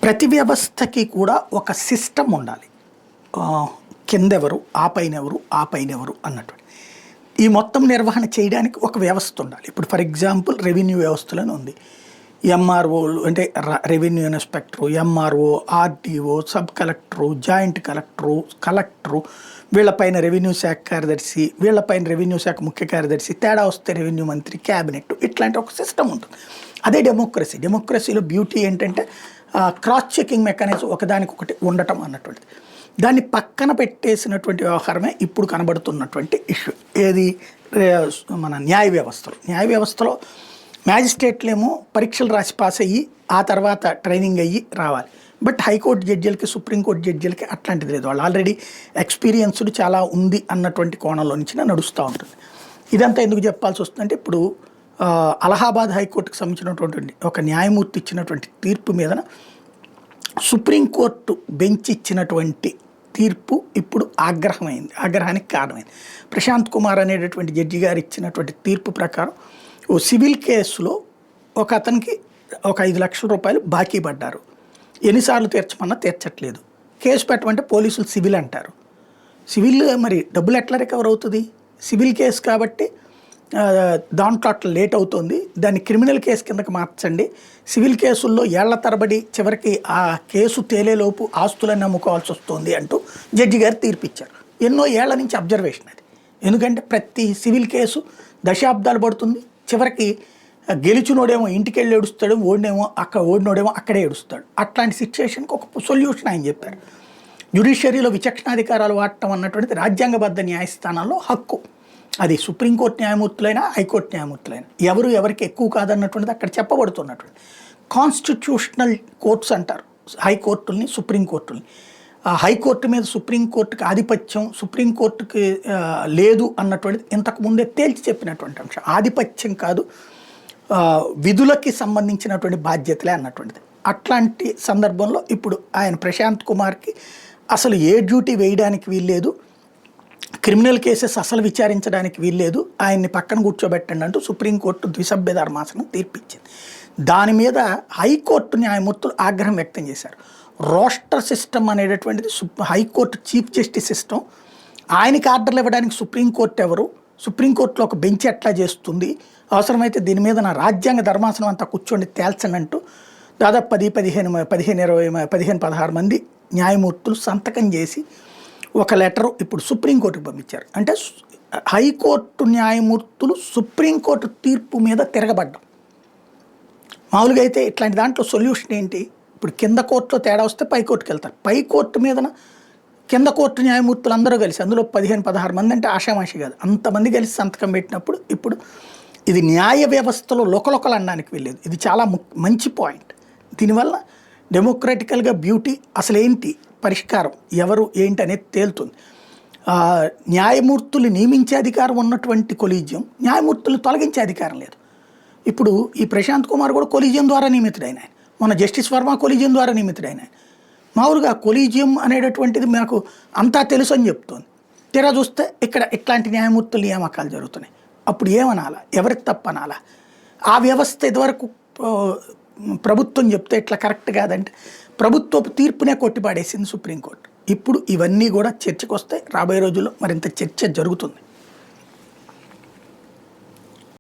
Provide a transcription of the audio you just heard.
ప్రతి వ్యవస్థకి కూడా ఒక సిస్టమ్ ఉండాలి. కిందెవరు, ఆ పైనెవరు, ఆ పైనెవరు అన్నటువంటి ఈ మొత్తం నిర్వహణ చేయడానికి ఒక వ్యవస్థ ఉండాలి. ఇప్పుడు ఫర్ ఎగ్జాంపుల్ రెవెన్యూ వ్యవస్థలోనే ఉంది. ఎంఆర్ఓలు అంటే revenue inspector, MRO, RDO, sub collector, joint collector, collector, వీళ్ళపైన రెవెన్యూ శాఖ కార్యదర్శి, వీళ్ళపైన రెవెన్యూ శాఖ ముఖ్య కార్యదర్శి, తేడా వస్తే రెవెన్యూ మంత్రి, క్యాబినెట్, ఇట్లాంటి ఒక సిస్టమ్ ఉంటుంది. అదే డెమోక్రసీ. డెమోక్రసీలో బ్యూటీ ఏంటంటే క్రాస్ చెకింగ్ మెకానిజం ఒకదానికొకటి ఉండటం అన్నటువంటిది. దాన్ని పక్కన పెట్టేసినటువంటి వ్యవహారమే ఇప్పుడు కనబడుతున్నటువంటి ఇష్యూ. ఏది? మన న్యాయ వ్యవస్థలో. న్యాయ వ్యవస్థలో మ్యాజిస్ట్రేట్లేమో పరీక్షలు రాసి పాస్ అయ్యి ఆ తర్వాత ట్రైనింగ్ అయ్యి రావాలి. బట్ హైకోర్టు జడ్జిలకి, సుప్రీంకోర్టు జడ్జిలకి అట్లాంటిది లేదు. వాళ్ళు ఆల్రెడీ ఎక్స్పీరియన్స్డ్ చాలా ఉంది అన్నటువంటి కోణంలో నుంచి నడుస్తూ ఉంటుంది. ఇదంతా ఎందుకు చెప్పాల్సి వస్తుందంటే ఇప్పుడు అలహాబాద్ హైకోర్టుకు సంబంధించినటువంటి ఒక న్యాయమూర్తి ఇచ్చినటువంటి తీర్పు మీద సుప్రీంకోర్టు బెంచ్ ఇచ్చినటువంటి తీర్పు ఇప్పుడు ఆగ్రహానికి కారణమైంది. ప్రశాంత్ కుమార్ అనేటటువంటి జడ్జి గారు ఇచ్చినటువంటి తీర్పు ప్రకారం ఓ సివిల్ కేసులో ఒక అతనికి ఒక 5 లక్షల రూపాయలు బాకీ పడ్డారు. ఎన్నిసార్లు తీర్చమన్నా తీర్చట్లేదు. కేసు పెట్టమంటే పోలీసులు సివిల్ అంటారు. సివిల్ మరి డబ్బులు ఎట్లా రికవర్ అవుతుంది? సివిల్ కేసు కాబట్టి దాంట్లో అట్లా లేట్ అవుతుంది. దాన్ని క్రిమినల్ కేసు కిందకి మార్చండి. సివిల్ కేసుల్లో ఏళ్ల తరబడి చివరికి ఆ కేసు తేలేలోపు ఆస్తులన్నీ అమ్ముకోవాల్సి వస్తుంది అంటూ జడ్జి గారు తీర్పిచ్చారు. ఎన్నో ఏళ్ల నుంచి అబ్జర్వేషన్ అది. ఎందుకంటే ప్రతి సివిల్ కేసు దశాబ్దాలు పడుతుంది. చివరికి గెలిచినోడేమో ఇంటికి వెళ్ళి ఏడుస్తాడు, ఓడినోడేమో అక్కడే ఏడుస్తాడు. అట్లాంటి సిచ్యువేషన్కి ఒక సొల్యూషన్ ఆయన చెప్పారు. జ్యుడిషియరీలో విచక్షణాధికారాలు వాడటం అన్నటువంటిది రాజ్యాంగబద్ధ న్యాయస్థానాల్లో హక్కు. అది సుప్రీంకోర్టు న్యాయమూర్తులైనా, హైకోర్టు న్యాయమూర్తులైనా ఎవరికి ఎక్కువ కాదన్నటువంటిది అక్కడ చెప్పబడుతున్నటువంటి కాన్స్టిట్యూషనల్ కోర్ట్స్ అంటారు హైకోర్టుల్ని, సుప్రీంకోర్టుల్ని. హైకోర్టు మీద సుప్రీంకోర్టుకి ఆధిపత్యం, సుప్రీంకోర్టుకి లేదు అన్నటువంటిది ఇంతకుముందే తేల్చి చెప్పినటువంటి అంశం. ఆధిపత్యం కాదు, విధులకి సంబంధించినటువంటి బాధ్యతలే అన్నటువంటిది. అట్లాంటి సందర్భంలో ఇప్పుడు ఆయన ప్రశాంత్ కుమార్కి అసలు ఏ డ్యూటీ వేయడానికి వీల్లేదు, క్రిమినల్ కేసెస్ అసలు విచారించడానికి వీల్లేదు, ఆయన్ని పక్కన కూర్చోబెట్టండి అంటూ సుప్రీంకోర్టు ద్విసభ్య ధర్మాసనం తీర్పిచ్చింది. దాని మీద హైకోర్టు న్యాయమూర్తులు ఆగ్రహం వ్యక్తం చేశారు. రోస్టర్ సిస్టమ్ అనేటటువంటిది హైకోర్టు చీఫ్ జస్టిస్ సిస్టమ్. ఆయనకి ఆర్డర్లు ఇవ్వడానికి సుప్రీంకోర్టు ఎవరు? సుప్రీంకోర్టులో ఒక బెంచ్ ఎట్లా చేస్తుంది? అవసరమైతే దీని మీద నా రాజ్యాంగ ధర్మాసనం అంతా కూర్చోండి తేల్చండి అంటూ దాదాపు 16 మంది న్యాయమూర్తులు సంతకం చేసి ఒక లెటరు ఇప్పుడు సుప్రీంకోర్టుకు పంపించారు. అంటే హైకోర్టు న్యాయమూర్తులు సుప్రీంకోర్టు తీర్పు మీద తిరగబడ్డం. మామూలుగా అయితే ఇట్లాంటి దాంట్లో సొల్యూషన్ ఏంటి? ఇప్పుడు కింద కోర్టులో తేడా వస్తే పైకోర్టుకి వెళ్తారు. పైకోర్టు మీదన కింద కోర్టు న్యాయమూర్తులు అందరూ కలిసి, అందులో 16 మంది అంటే ఆషామాషి కాదు, అంతమంది కలిసి సంతకం పెట్టినప్పుడు ఇప్పుడు ఇది న్యాయ వ్యవస్థలో లోకలోకలు అనడానికి వెళ్ళేది. ఇది చాలా మంచి పాయింట్. దీనివల్ల డెమోక్రటికల్గా బ్యూటీ అసలు ఏంటి, పరిష్కారం ఎవరు ఏంటి అనేది తేలుతుంది. న్యాయమూర్తులు నియమించే అధికారం ఉన్నటువంటి కొలీజియం న్యాయమూర్తులు తొలగించే అధికారం లేదు. ఇప్పుడు ఈ ప్రశాంత్ కుమార్ కూడా కొలీజియం ద్వారా నియమితుడైన ఆయన, మన జస్టిస్ వర్మ కొలీజియం ద్వారా నియమితుడైన ఆయన. మామూలుగా కొలీజియం అనేటటువంటిది నాకు అంతా తెలుసు అని చెప్తోంది. తీరా చూస్తే ఇక్కడ ఇట్లాంటి న్యాయమూర్తులు నియామకాలు జరుగుతున్నాయి. అప్పుడు ఏమనాలా? ఎవరికి తప్పనాలా? ఆ వ్యవస్థ ఇదివరకు ప్రభుత్వం చెప్తే ఇట్లా కరెక్ట్ కాదంటే ప్రభుత్వపు తీర్పునే కొట్టిపాడేసింది సుప్రీంకోర్టు. ఇప్పుడు ఇవన్నీ కూడా చర్చకు వస్తాయి. రాబోయే రోజుల్లో మరింత చర్చ జరుగుతుంది.